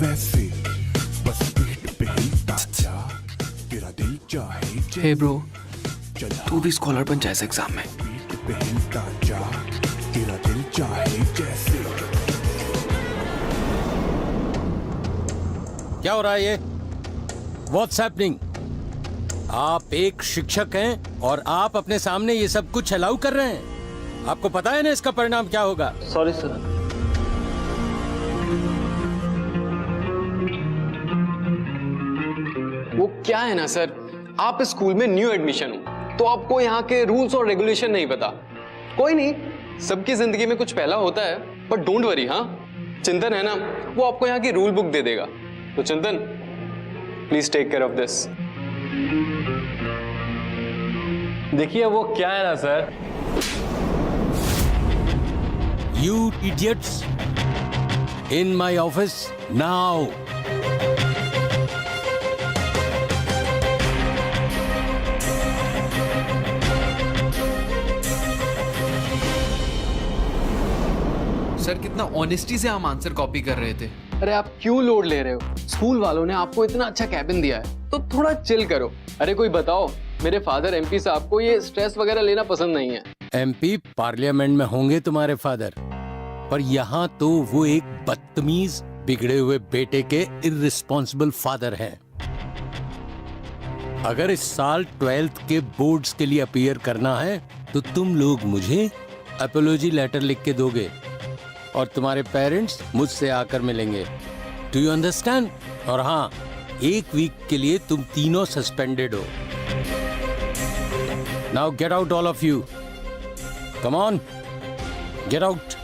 वैसे बस पीठ पे हिलता जा, तेरा दिल चाहे हे ब्रो, चला तू भी स्कॉलर बन जा इस एग्जाम में। पीठ पे हिलता जा, तेरा दिल चाहे जैसे। क्या हो रहा है ये? What's happening? आप एक शिक्षक हैं और आप अपने सामने ये सब कुछ अलाउ कर रहे हैं। आपको पता है ना इसका परिणाम क्या होगा? Sorry sir. वो क्या है ना सर, आप इस स्कूल में न्यू एडमिशन हो तो आपको यहाँ के रूल्स और रेगुलेशन नहीं पता। कोई नहीं, सबकी जिंदगी में कुछ पहला होता है, बट डोंट वरी। हाँ, चिंतन है ना, वो आपको यहाँ की रूल बुक दे देगा। तो Chintan, please take care of this. देखिए वो क्या है ना sir, You idiots! In my office now! Sir कितना ऑनेस्टी से हम आंसर कॉपी कर रहे थे। अरे आप क्यों लोड ले रहे हो? स्कूल वालों ने आपको इतना अच्छा कैबिन दिया है, तो थोड़ा चिल करो। अरे कोई बताओ, मेरे फादर एमपी साहब को ये स्ट्रेस वगैरह लेना पसंद नहीं है। एमपी पार्लियामेंट में होंगे तुम्हारे फादर, पर यहाँ तो वो एक बदतमीज बिगड़े हुए बेटे के इररिस्पॉन्सिबल फादर हैं। अगर इस साल 12th के बोर्ड्स के लिए अपीयर करना है तो तुम लोग मुझे अपोलॉजी लेटर लिख के दोगे और तुम्हारे पेरेंट्स मुझसे आकर मिलेंगे। Do you understand? और हाँ, 1 वीक के लिए तुम तीनों सस्पेंडेड हो। Now get out all of you. Come on, get out.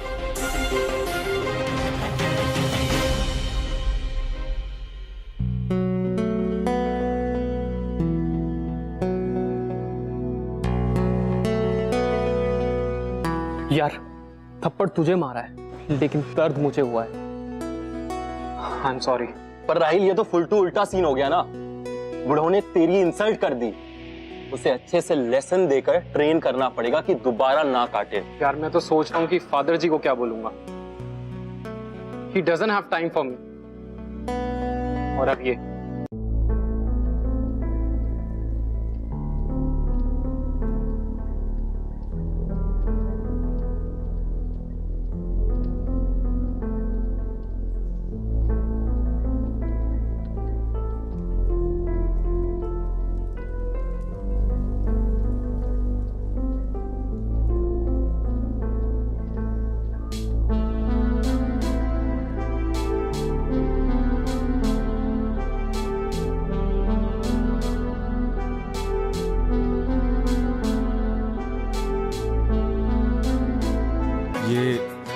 यार, थप्पड़ तुझे मारा है, लेकिन दर्द मुझे हुआ है। आई एम सॉरी। पर राहिल ये तो फुल टू उल्टा सीन हो गया ना। बुढ़ों ने तेरी इंसल्ट कर दी, उसे अच्छे से लेसन देकर ट्रेन करना पड़ेगा कि दोबारा ना काटे। यार मैं तो सोच रहा हूँ कि फादर जी को क्या बोलूंगा। He doesn't have time for me। और अब ये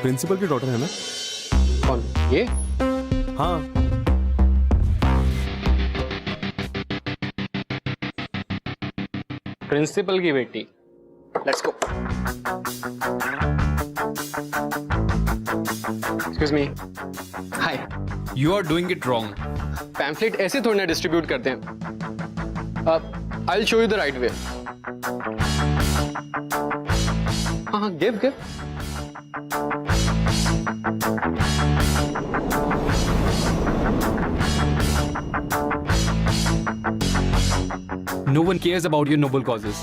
प्रिंसिपल की डॉटर है ना? कौन? ये? हाँ। प्रिंसिपल की बेटी। Let's go. Excuse me. Hi. You are doing it wrong. Pamphlet ऐसे थोड़ी ना डिस्ट्रीब्यूट करते हैं। I will show you the right way. हाँ हाँ, give give. No one cares about your noble causes।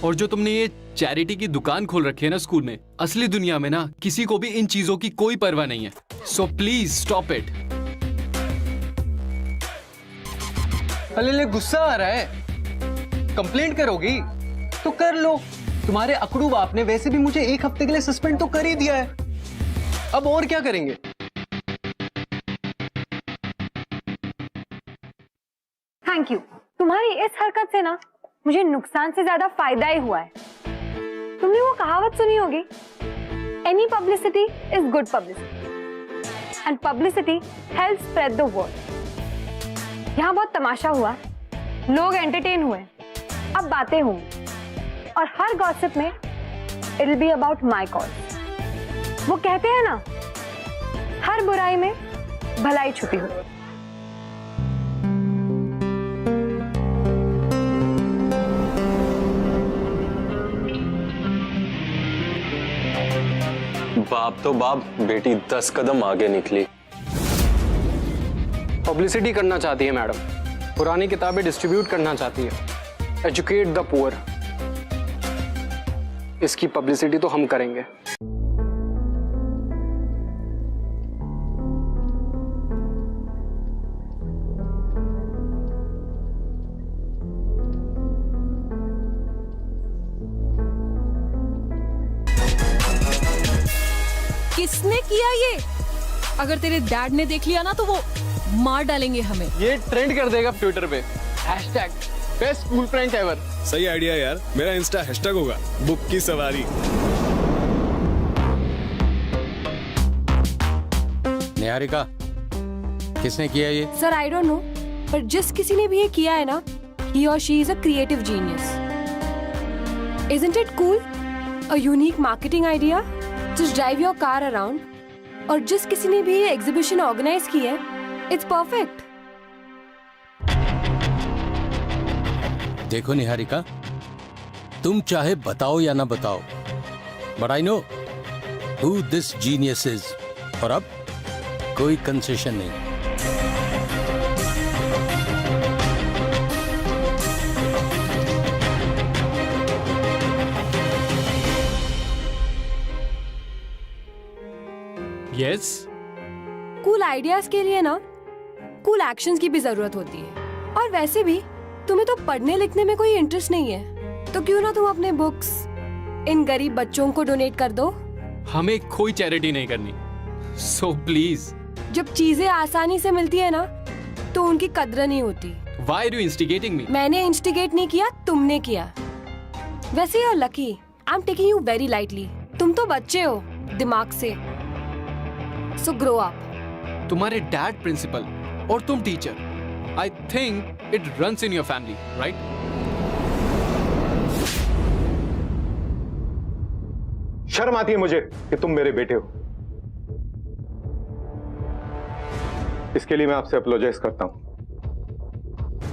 और जो तुमने ये चैरिटी की दुकान खोल रखी है ना स्कूल में, असली दुनिया में ना किसी को भी इन चीजों की कोई परवाह नहीं है। So please stop it. अले गुस्सा आ रहा है? कंप्लेंट करोगी तो कर लो। तुम्हारे अकड़ू बाप ने वैसे भी मुझे 1 हफ्ते के लिए सस्पेंड तो कर ही दिया है, अब और क्या करेंगे? Thank you. तुम्हारी इस हरकत से ना मुझे नुकसान से ज्यादा फायदा ही हुआ है। तुमने वो कहावत सुनी होगी, any publicity is good publicity and publicity helps spread the word. यहाँ बहुत तमाशा हुआ, लोग एंटरटेन हुए, अब बातें होंगी और हर गॉसिप में it will be about my cause. वो कहते हैं ना, हर बुराई में भलाई छुपी हुई। बाप तो बाप, बेटी 10 कदम आगे निकली। पब्लिसिटी करना चाहती है मैडम, पुरानी किताबें डिस्ट्रीब्यूट करना चाहती है, एजुकेट द पुअर। इसकी पब्लिसिटी तो हम करेंगे। किसने किया ये? अगर तेरे डैड ने देख लिया ना तो वो मार डालेंगे हमें। ये ट्रेंड कर देगा ट्विटर पे, hashtag best school prank ever. सही आइडिया यार, मेरा इंस्टा हैशटैग होगा बुक की सवारी। निहारिका, किसने किया ये? सर आई डोंट नो, पर जिस किसी ने भी ये किया है ना, he or she is a creative genius. Isn't it cool? A unique marketing idea? Just drive your car around. और जिस किसी ने भी ये एग्जीबिशन ऑर्गेनाइज की है, it's perfect. देखो निहारिका, तुम चाहे बताओ या ना बताओ, but I know who this genius is. और अब कोई कंसेशन नहीं। यस, कूल आइडियाज के लिए ना कूल एक्शंस की भी जरूरत होती है। और वैसे भी तुम्हें तो पढ़ने लिखने में कोई इंटरेस्ट नहीं है, तो क्यों ना तुम अपने बुक्स इन गरीब बच्चों को डोनेट कर दो। हमें कोई चैरिटी नहीं करनी, सो प्लीज। जब चीजें आसानी से मिलती है ना, तो उनकी कद्र नहीं होती। Why are you instigating me? मैंने इंस्टिगेट नहीं किया, तुमने किया। वैसे you're lucky. I'm taking you very lightly. तुम तो बच्चे हो दिमाग से, so grow up. तुम्हारे डैड प्रिंसिपल और तुम teacher. I think it runs in your family, right? शर्म आती है मुझे कि तुम मेरे बेटे हो। इसके लिए मैं आपसे अपोलोजाइज करता हूं।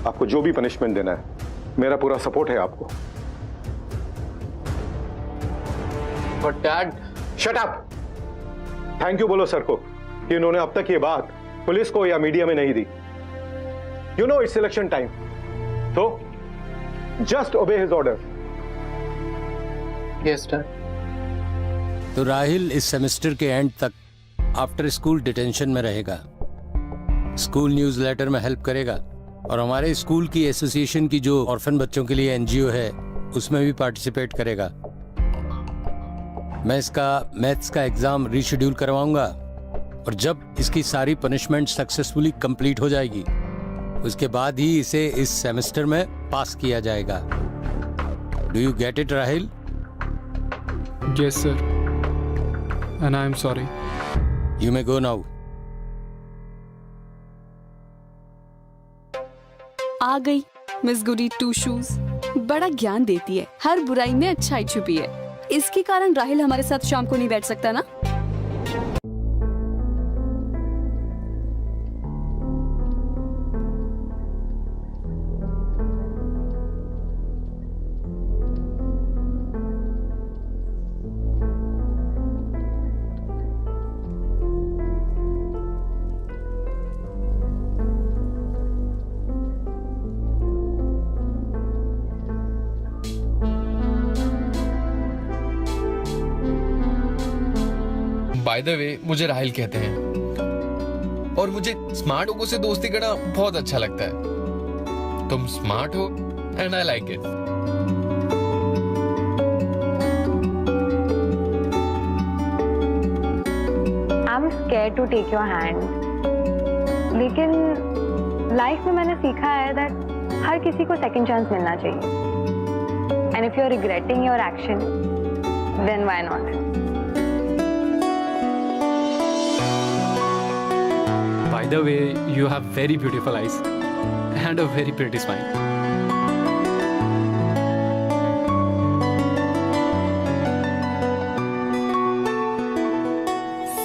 आपको जो भी पनिशमेंट देना है, मेरा पूरा सपोर्ट है आपको। But dad, shut up! Thank you बोलो सर को कि इन्होंने अब तक ये बात पुलिस को या मीडिया में नहीं दी। You know it's election time, तो just obey his order. Yes dad. तो राहिल इस सेमेस्टर के एंड तक आफ्टर स्कूल डिटेंशन में रहेगा। स्कूल न्यूज लेटर में हेल्प करेगा और हमारे स्कूल की एसोसिएशन की जो ऑर्फन बच्चों के लिए एनजीओ है, उसमें भी पार्टिसिपेट करेगा। मैं इसका मैथ्स का एग्जाम रीशेड्यूल करवाऊंगा और जब इसकी सारी पनिशमेंट सक्सेसफुली कंप्लीट हो जाएगी, उसके बाद ही इसे इस सेमेस्टर में पास किया जाएगा। Do you get it Rahil? Yes sir, and I am sorry. You may go now. आ गई मिस गुडी टू शूज। बड़ा ज्ञान देती है, हर बुराई में अच्छाई छुपी है। इसके कारण राहिल हमारे साथ शाम को नहीं बैठ सकता ना। बाय द वे, मुझे राहिल कहते हैं और मुझे स्मार्ट लोगों से दोस्ती करना बहुत अच्छा लगता है। तुम स्मार्ट हो and I like it. I am scared to take your hand, लेकिन लाइफ में मैंने सीखा है दैट हर किसी को सेकंड चांस मिलना चाहिए। And if you are regretting your action, then why not? By the way, you have very beautiful eyes and a very pretty smile.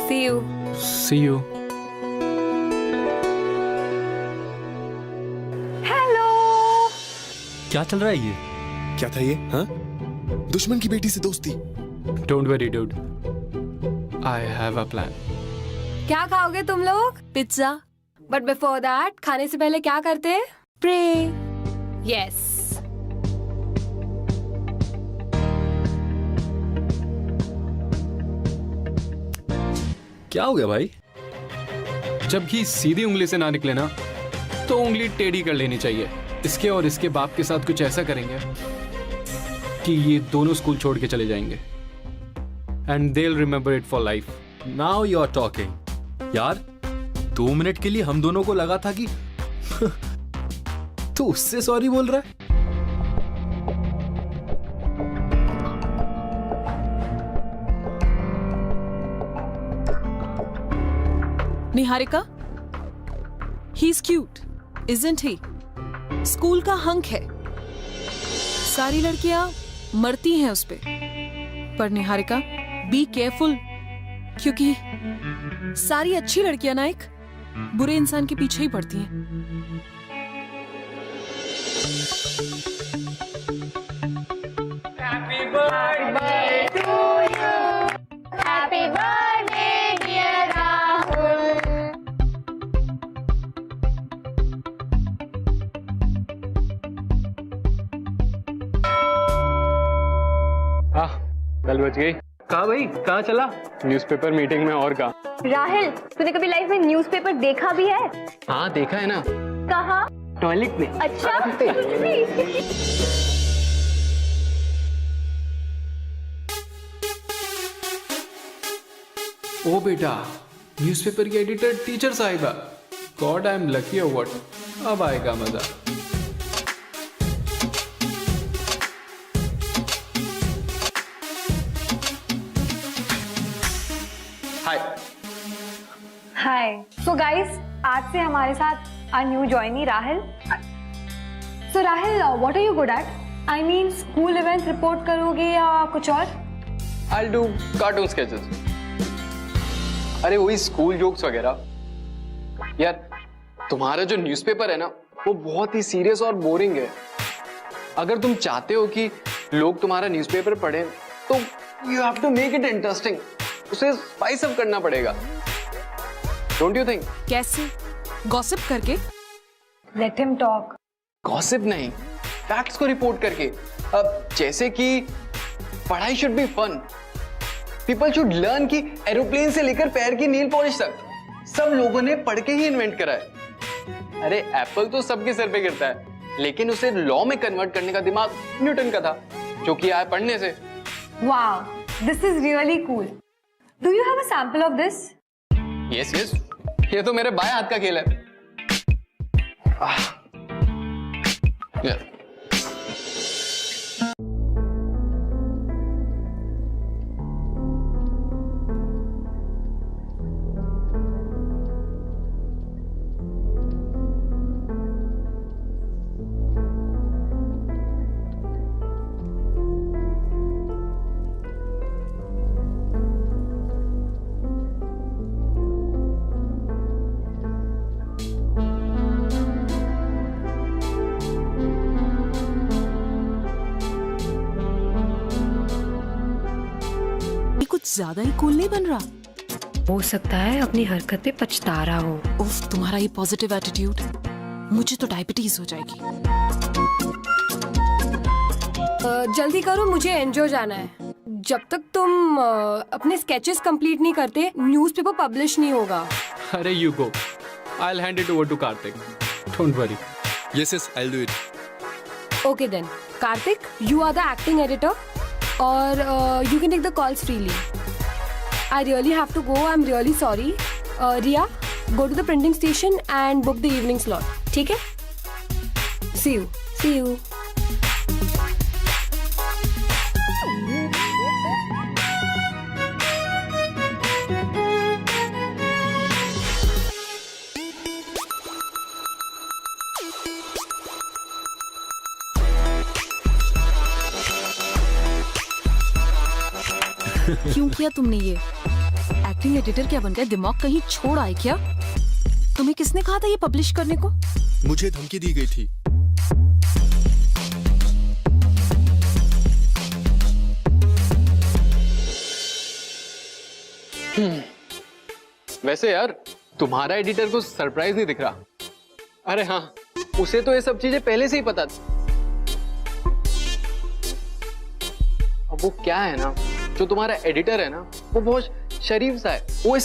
See you. See you. Hello. क्या चल रहा है ये? क्या था ये? हाँ? दुश्मन की बेटी से दोस्ती। Don't worry, dude. I have a plan. क्या खाओगे तुम लोग? पिज्जा, बट बिफोर दैट खाने से पहले क्या करते हैं? प्रे। यस। क्या हो गया भाई? जब घी सीधी उंगली से ना निकले ना तो उंगली टेढ़ी कर लेनी चाहिए। इसके और इसके बाप के साथ कुछ ऐसा करेंगे कि ये दोनों स्कूल छोड़ के चले जाएंगे and they will remember it for life. Now you are talking. यार 2 मिनट के लिए हम दोनों को लगा था कि तू उससे सॉरी बोल रहा है। Niharika, he is cute, isn't he? School का हंक है। सारी लड़कियां मरती हैं उस पे, पर निहारिका बी केयरफुल, क्योंकि सारी अच्छी लड़कियां ना एक बुरे इंसान के पीछे ही पड़ती हैं। बेल बज गई। कहाँ भाई, कहाँ चला? न्यूज़पेपर मीटिंग में। और कहाँ? राहिल, तूने कभी लाइफ में न्यूज़पेपर देखा भी है? हाँ देखा है ना। कहाँ? टॉयलेट में। अच्छा। ओ बेटा, न्यूज़पेपर की एडिटर टीचर साहिबा। गॉड आई एम लकी और व्हाट। अब आएगा मजा। हाय। हाय। सो गाइस, आज से हमारे साथ our new joinee Rahil. So Rahil, what are you good at? I mean, school events report करोगे या कुछ और? I'll do cartoon sketches. अरे वही स्कूल जोक्स वगैरह। यार तुम्हारा जो न्यूज़पेपर है ना वो बहुत ही सीरियस और बोरिंग है। अगर तुम चाहते हो कि लोग तुम्हारा न्यूज़पेपर पढ़ें तो you have to make it interesting. उसे स्पाइस अप करना पड़ेगा। Don't you think? कैसे? गॉसिप करके? Let him talk. गॉसिप नहीं, फैक्ट्स को रिपोर्ट करके। अब जैसे कि पढ़ाई should be fun. People should learn कि एरोप्लेन से लेकर पैर की नील पॉलिश तक सब लोगों ने पढ़ के ही इन्वेंट करा है। अरे एप्पल तो सबके सर पे गिरता है, लेकिन उसे लॉ में कन्वर्ट करने का दिमाग न्यूटन का था, जो कि आया पढ़ने से। Wow, this is really cool. Do you have a sample of this? Yes yes, ये तो मेरे बाएं हाथ का खेल है। Yeah. ज्यादा ही कूल नहीं बन रहा? हो सकता है अपनी हरकत पे पछता रहा हो। उफ, तुम्हारा ये पॉजिटिव एटीट्यूड, मुझे तो डायबिटीज हो जाएगी। जल्दी करो, मुझे एनजीओ जाना है। जब तक तुम अपने स्केचेस कंप्लीट नहीं करते न्यूज़पेपर पब्लिश नहीं होगा। अरे you go, I will hand it over to Kartik, don't worry. Yes yes, I will do it. Okay then, Kartik, you are the acting editor और you can take the calls freely. I really have to go. I'm really sorry. Riya, go to the printing station and book the evening slot. ठीक है? See you. See you. क्यों किया तुमने ये? Acting editor क्या बन गया? दिमाग कहीं छोड़ आए क्या? तुम्हें किसने कहा था ये पब्लिश करने को? मुझे धमकी दी गई थी। वैसे यार तुम्हारा एडिटर को सरप्राइज नहीं दिख रहा? अरे हाँ, उसे तो ये सब चीजें पहले से ही पता थी। अब वो क्या है ना, जो तुम्हारा एडिटर है ना, वो बहुत शरीफ सा है। वो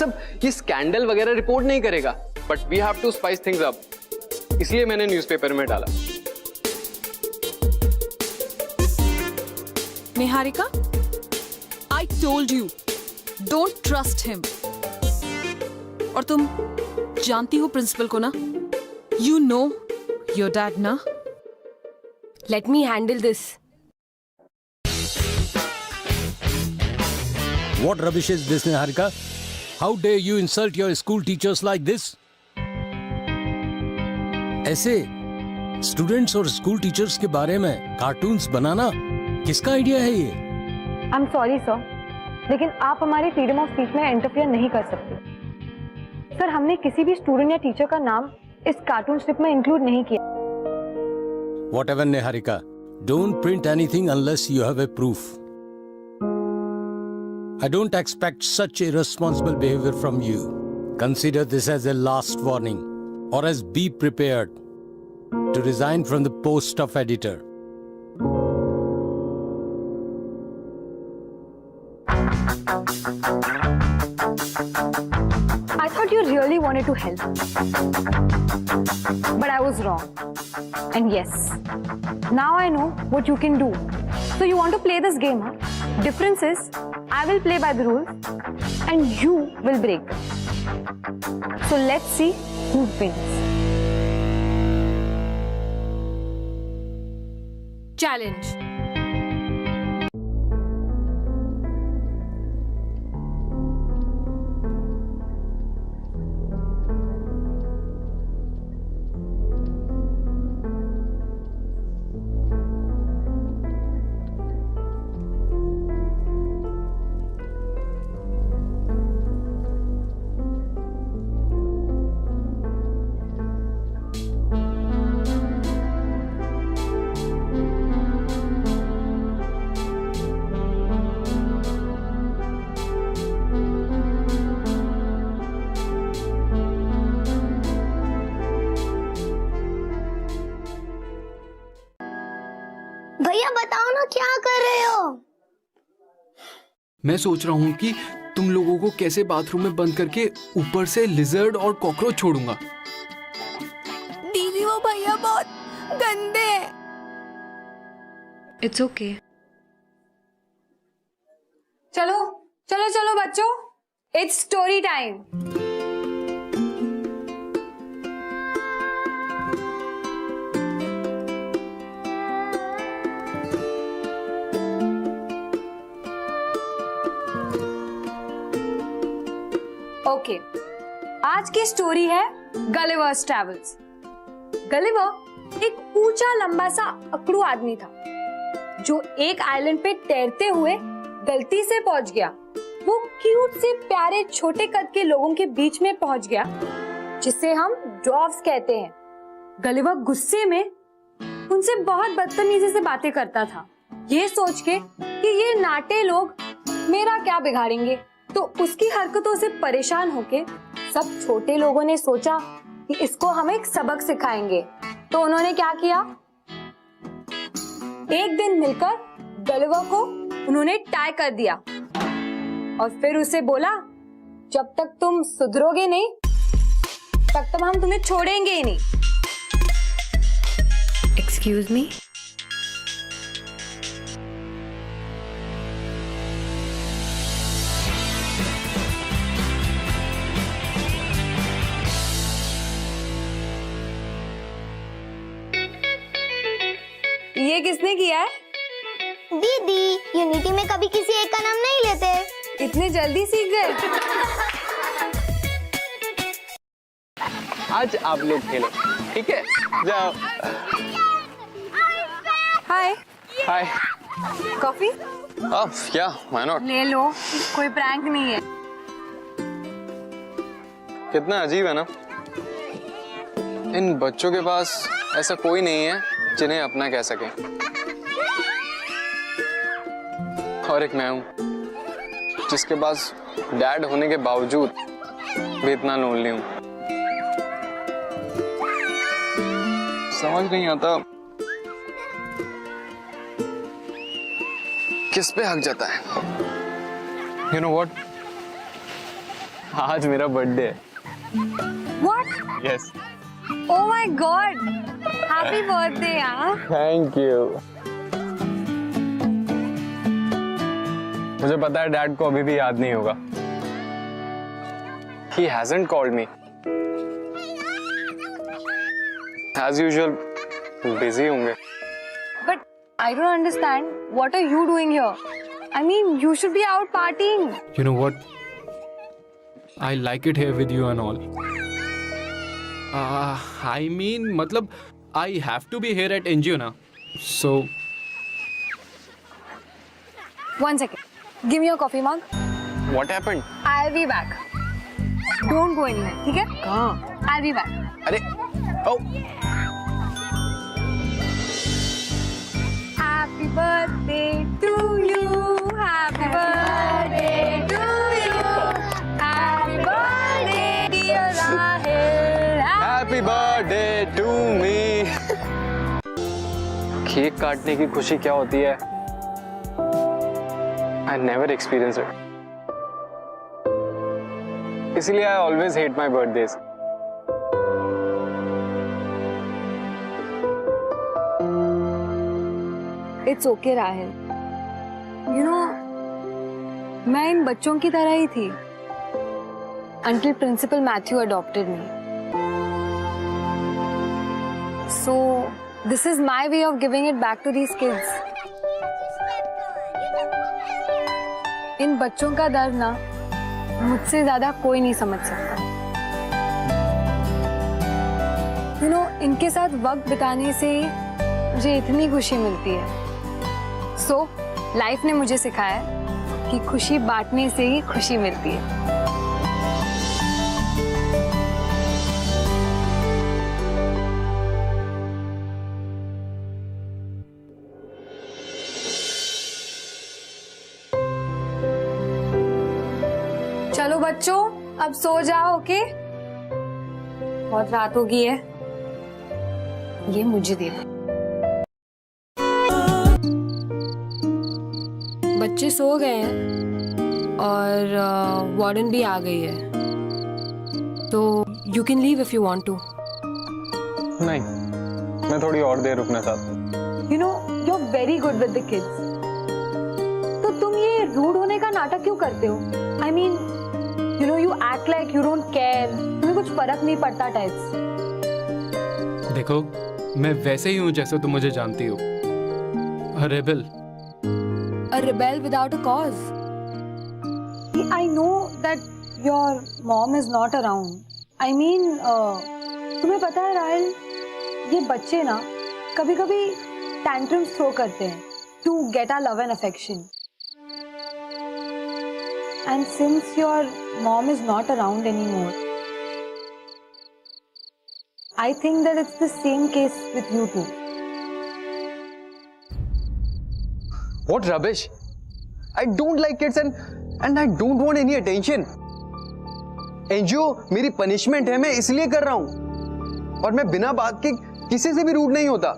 ये स्कैंडल वगैरह रिपोर्ट नहीं करेगा, but we have to spice things up, इसलिए मैंने न्यूज़पेपर में डाला। Niharika, I told you, don't trust him. और तुम जानती हो प्रिंसिपल को ना? You know your dad ना? Let me handle this. What rubbish is this, Niharika? How dare you insult your school teachers like this? ऐसे स्टूडेंट्स और स्कूल टीचर्स के बारे में कार्टून्स बनाना किसका आइडिया है ये? आई एम सॉरी सर, लेकिन आप हमारी फ्रीडम ऑफ स्पीच में इंटरफियर नहीं कर सकते। सर, हमने किसी भी स्टूडेंट या टीचर का नाम इस कार्टून स्ट्रिप में इंक्लूड नहीं किया। Whatever, Niharika, don't print anything unless you have a proof. I don't expect such irresponsible behavior from you. Consider this as a last warning, or as be prepared to resign from the post of editor. I thought you really wanted to help, but I was wrong. And yes, now I know what you can do. So you want to play this game, huh? Difference is, I will play by the rules, and you will break them. So let's see who wins. Challenge. भैया बताओ ना, क्या कर रहे हो? मैं सोच रहा हूँ कि तुम लोगों को कैसे बाथरूम में बंद करके ऊपर से लिजर्ड और कॉकरोच छोड़ूंगा। दीदी, वो भैया बहुत गंदे हैं। It's okay. चलो चलो चलो बच्चों, it's story time. ओके, आज की स्टोरी है गलिवर्स ट्रैवल्स। गलिवर एक ऊंचा लंबा सा अकड़ू आदमी था जो एक आइलैंड पे तैरते हुए गलती से पहुंच गया। वो क्यूट से प्यारे छोटे कद के लोगों के बीच में पहुंच गया जिसे हम ड्वार्फ्स कहते हैं। गलिवर गुस्से में उनसे बहुत बदतमीजी से बातें करता था, ये सोच के कि ये नाटे लोग मेरा क्या बिगाड़ेंगे। तो उसकी हरकतों से परेशान होके सब छोटे लोगों ने सोचा कि इसको हम एक सबक सिखाएंगे। तो उन्होंने क्या किया, एक दिन मिलकर गलिवर को उन्होंने टाई कर दिया और फिर उसे बोला, जब तक तुम सुधरोगे नहीं तब तक हम तुम्हें छोड़ेंगे ही नहीं। एक्सक्यूज मी, ये किसने किया है? दीदी, यूनिटी में कभी किसी एक का नाम नहीं लेते। इतने जल्दी सीख गए? आज आप लोग खेलो, ठीक है? जाओ। हाय हाय। कॉफी? या व्हाई नॉट? ले लो, कोई प्रैंक नहीं है। कितना अजीब है ना, इन बच्चों के पास ऐसा कोई नहीं है जिन्हें अपना कह सके। और एक मैं हूं जिसके पास डैड होने के बावजूद भी इतना लोनली हूं। समझ नहीं आता किस पे हक जाता है। यू नो व्हाट, आज मेरा बर्थडे है। What? Yes. Oh my God! Happy birthday, यार। Thank you. मुझे पता है डैड को अभी भी याद नहीं होगा। He hasn't called me. As usual, busy होंगे। But I don't understand. What are you doing here? I mean, you should be out partying. You know what? I like it here with you and all. I mean, मतलब I have to be here at NGO ना. So. One second. Give me your coffee mug. What happened? I'll be back. Don't go anywhere. ठीक है? कहाँ? I'll be back. अरे, oh. Happy birthday to you. Happy birthday to you. Happy birthday, dear Rahil. Happy birthday to me. Cake काटने की खुशी क्या होती है? I never experienced it. इसलिए I always hate my birthdays. It's okay, Rahil. You know, मैं इन बच्चों की तरह ही थी. Until Principal Matthew adopted me. So, this is my way of giving it back to these kids. इन बच्चों का दर्द ना मुझसे ज्यादा कोई नहीं समझ सकता। You know, इनके साथ वक्त बिताने से मुझे इतनी खुशी मिलती है। So, लाइफ ने मुझे सिखाया कि खुशी बांटने से ही खुशी मिलती है। चलो बच्चों, अब सो जाओ, ओके? बहुत रात हो गई है। ये मुझे दे दो। बच्चे सो गए हैं और वार्डन भी आ गई है, तो you can leave if you want to. नहीं, मैं थोड़ी और देर रुकना चाहता हूँ। You know, you're very good with the kids. तो तुम ये रूड होने का नाटक क्यों करते हो? I mean, you know, you act like you don't care. तुम्हें कुछ फर्क नहीं पड़ता टाइप्स। देखो, मैं वैसे ही हूँ जैसे तुम मुझे जानती हो। A rebel. A rebel without a cause. I know that your mom is not around. I mean, तुम्हें पता है राहिल, ये बच्चे ना कभी-कभी tantrums throw करते हैं to get our love and affection. And since your mom is not around anymore, I think that it's the same case with you too. What rubbish! I don't like kids and I don't want any attention. NGO मेरी punishment है, मैं इसलिए कर रहा हूँ और मैं बिना बात के किसी से भी रूड नहीं होता.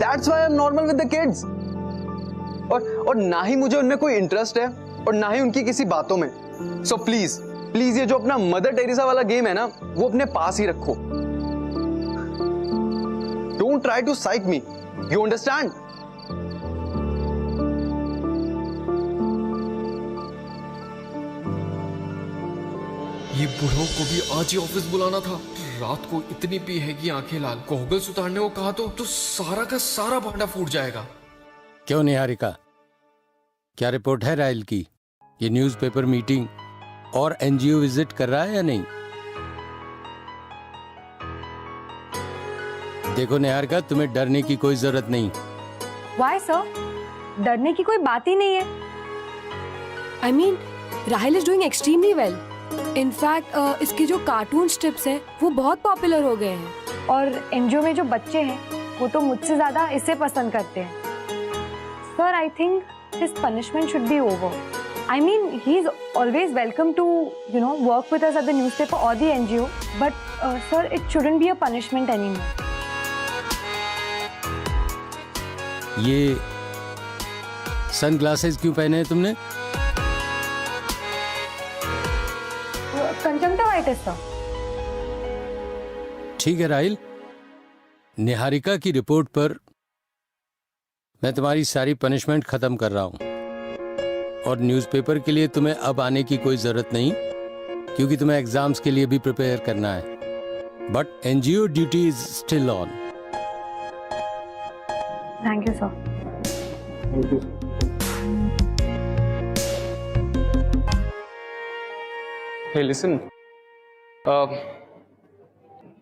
That's why I'm normal with the kids. और ना ही मुझे उनमें कोई इंटरेस्ट है और ना ही उनकी किसी बातों में. So प्लीज ये जो अपना मदर टेरेसा वाला गेम है ना, वो अपने पास ही रखो. Don't try to psych me. You understand? ये बूढ़ों को भी आज ही ऑफिस बुलाना था। रात को इतनी पी है कि आंखें लाल। गॉगल्स उतारने को कहा तो सारा का सारा भांडा फूट जाएगा। क्यों निहारिका, क्या रिपोर्ट है राहिल की? ये न्यूज़पेपर मीटिंग और एनजीओ विजिट कर रहा है या नहीं? देखो निहारिका, तुम्हें डरने की कोई जरूरत नहीं। Why sir? डरने की कोई बात ही नहीं है। I mean, Rahil is doing extremely well. In fact इसके जो कार्टून स्ट्रिप्स हैं वो बहुत पॉपुलर हो गए हैं। और एनजीओ में जो बच्चे हैं वो तो मुझसे ज्यादा इसे पसंद करते हैं। Sir, I think his punishment should be over. I mean, he is always welcome to work with us at the newspaper और the NGO, but sir, it shouldn't be a punishment anymore. ये sunglasses क्यों पहने हैं तुमने? Conjunctivitis sir. ठीक है राहिल, निहारिका की report पर मैं तुम्हारी सारी पनिशमेंट खत्म कर रहा हूं और न्यूज़पेपर के लिए तुम्हें अब आने की कोई जरूरत नहीं, क्योंकि तुम्हें एग्जाम्स के लिए भी प्रिपेयर करना है। But NGO duty is still on. Thank you sir. Hey, listen.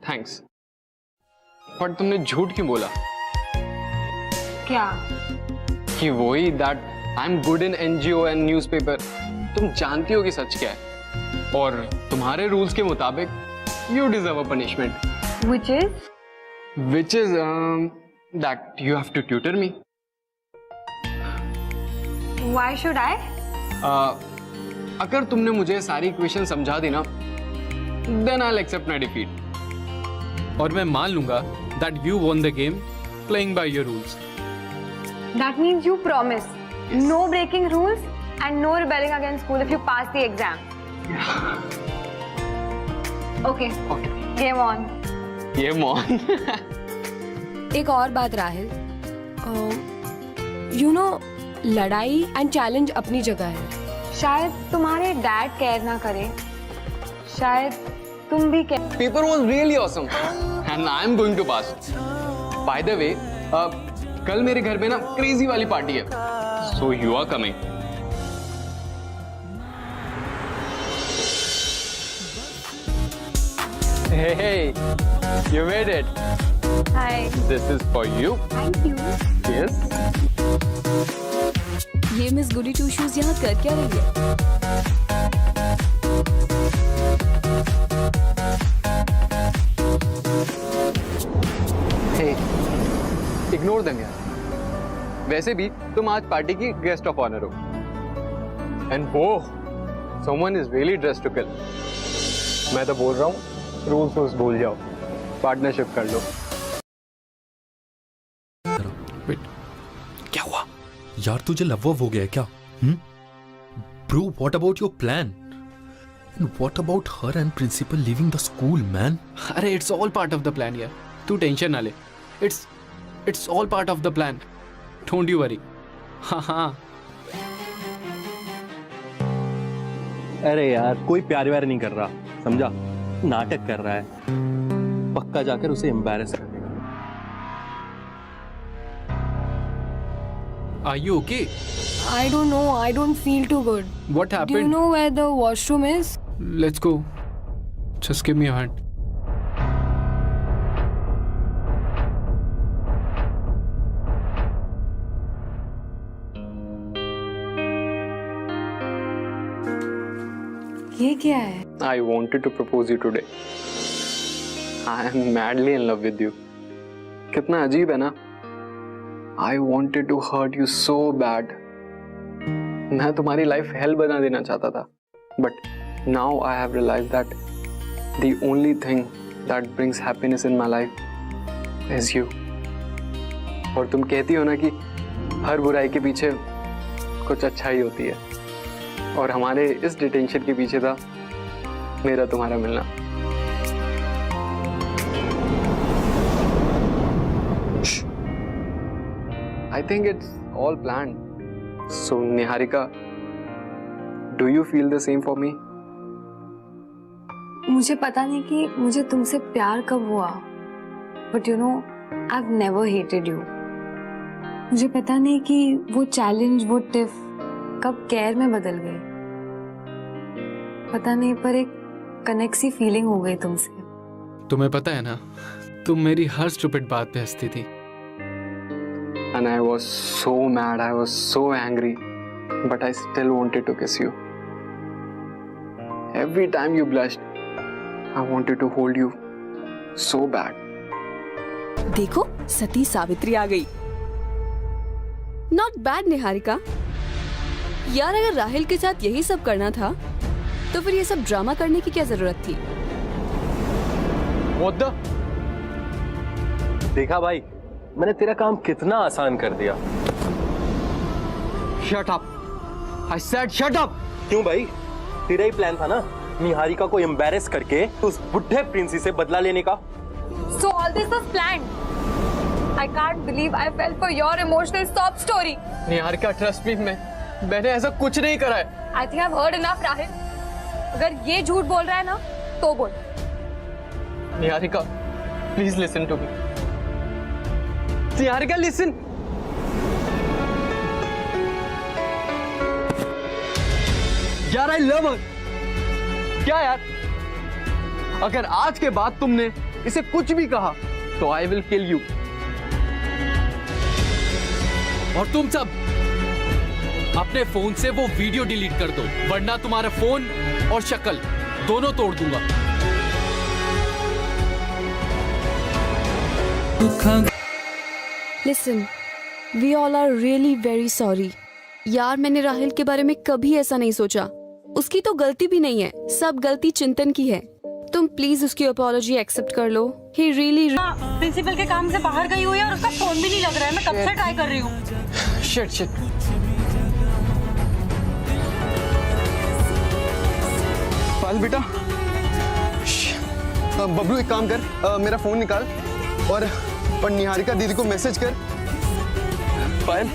Thanks. पर तुमने झूठ क्यों बोला? क्या? कि वही that I'm good in NGO and newspaper. तुम जानती हो कि सच क्या है? और तुम्हारे रूल्स के मुताबिक you deserve a punishment. Which is? Which is that you have to tutor me. Why should I? अगर तुमने मुझे सारी इक्वेशन समझा दी ना, then I'll accept my defeat. और मैं मान लूंगा that you won the game playing by your rules. That means you promise no breaking rules and no rebelling against school if you pass the exam. Okay. Okay. Game on. Game on. एक और बात Rahil, you know लड़ाई and challenge अपनी जगह है। शायद तुम्हारे dad care ना करे, शायद तुम भी care. Paper was really awesome, and I'm going to pass. By the way, कल मेरे घर पे ना क्रेजी वाली पार्टी है, so you are coming. Hey, you made it. Hi. This is for you. Thank you. Yes. ये miss Gudi to shoes यहाँ कर क्या रही है? Hey, ignore them यार। वैसे भी तुम आज पार्टी की गेस्ट ऑफ ऑनर हो। And वो, someone is really dressed to kill. मैं तो बोल रहा हूँ, रूल्स भूल जाओ, पार्टनरशिप कर लो। क्या हुआ यार, तुझे लव हो गया है क्या? Bro, what about your plan? And what about her and principal leaving the school man? अरे it's all part of the plan यार, तू टेंशन ना ले। It's all part of the plan, don't you worry. हाँ हाँ। अरे यार, कोई प्यार व्यार नहीं कर रहा, समझा? नाटक कर रहा है। पक्का जाकर उसे एम्बैरेस कर देगा। Are you okay? I don't know, I don't feel too good. What happened? Do you know where the washroom is? Let's go. Just give me a hand. ये क्या है? I wanted to propose you today. I am madly in love with you. कितना अजीब है ना? I wanted to hurt you so bad. मैं तुम्हारी life hell बना देना चाहता था, but now I have realized that the only thing that brings happiness in my life is you. और तुम कहती हो ना कि हर बुराई के पीछे कुछ अच्छा ही होती है, और हमारे इस डिटेंशन के पीछे था मेरा तुम्हारा मिलना। I think it's all planned. So, Niharika, do you feel the same for me? मुझे पता नहीं कि मुझे तुमसे प्यार कब हुआ, but you know, I've never hated you. मुझे पता नहीं कि वो चैलेंज, वो टिफ कब केयर में बदल गई। पता नहीं, पर एक कनेक्ट सी फीलिंग हो गई तुमसे। तुम्हें पता है ना, तुम मेरी हर स्टूपिड बात पे हंसती थी। And I was so mad, I was so angry, but I still wanted to kiss you. Every time you blushed, I wanted to hold you so bad. देखो, सती सावित्री आ गई। Not bad Niharika. यार, अगर राहिल के साथ यही सब करना था, तो फिर ये सब ड्रामा करने की क्या जरूरत थी? What the? देखा भाई, मैंने तेरा काम कितना आसान कर दिया। Shut up, I said shut up. क्यों भाई, तेरा ही प्लान था ना निहारिका को एम्बैरेस करके उस बुढ़े प्रिंसी से बदला लेने का। So all this was planned. I can't believe I fell for your emotional sob story. Niharika trust me, मैंने ऐसा कुछ नहीं करा है। I think I've heard enough, Rahil. अगर ये झूठ बोल रहा है ना तो बोल। Niharika please listen to me. Niharika listen. यार आई लव हर। क्या यार, अगर आज के बाद तुमने इसे कुछ भी कहा तो आई विल किल यू। और तुम सब अपने फोन से वो वीडियो डिलीट कर दो, वरना तुम्हारा फोन और शक्ल दोनों तोड़ दूंगा। Listen, we all are really very sorry. यार मैंने राहिल के बारे में कभी ऐसा नहीं सोचा। उसकी तो गलती भी नहीं है, सब गलती चिंतन की है। तुम प्लीज उसकी अपॉलॉजी एक्सेप्ट कर लो। He really प्रिंसिपल के काम से बाहर गई हुई है और उसका फोन भी नहीं लग रहा है। मैं कब से ट्राई कर रही हूँ। शिट। पायल बेटा, बबलू एक काम कर, मेरा फोन निकाल और निहारिका दीदी को मैसेज कर। पायल,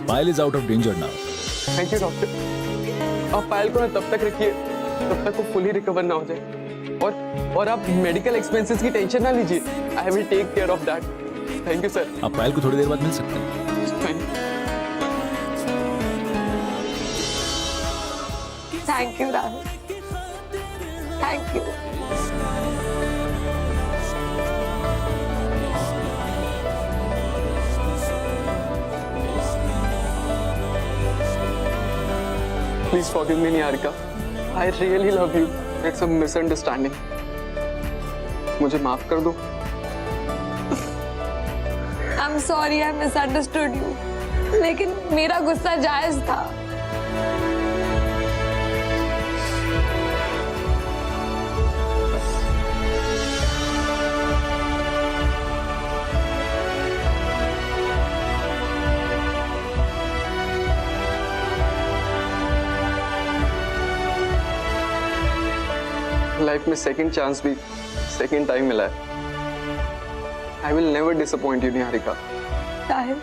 Payal is out of danger now. Thank you doctor. आप पायल को ना तब तक रखिए तब तक वो फुली रिकवर ना हो जाए, और आप मेडिकल एक्सपेंसेस की टेंशन ना लीजिए। I will take care of that. Thank you sir. आप पायल को थोड़ी देर बाद मिल सकते हैं। Thank you, Rahul. Thank you. Please forgive me, Niharika. I really love you. It's a misunderstanding. मुझे माफ कर दो। I'm sorry I misunderstood you. लेकिन मेरा गुस्सा जायज था। लाइफ में सेकंड चांस भी सेकंड टाइम मिला है। I will never disappoint you Niharika. Sahil,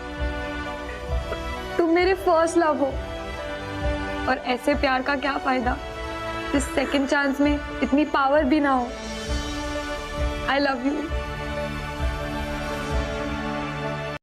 तुम मेरे फर्स्ट लव हो, और ऐसे प्यार का क्या फायदा जिस सेकंड चांस में इतनी पावर भी ना हो। I love you.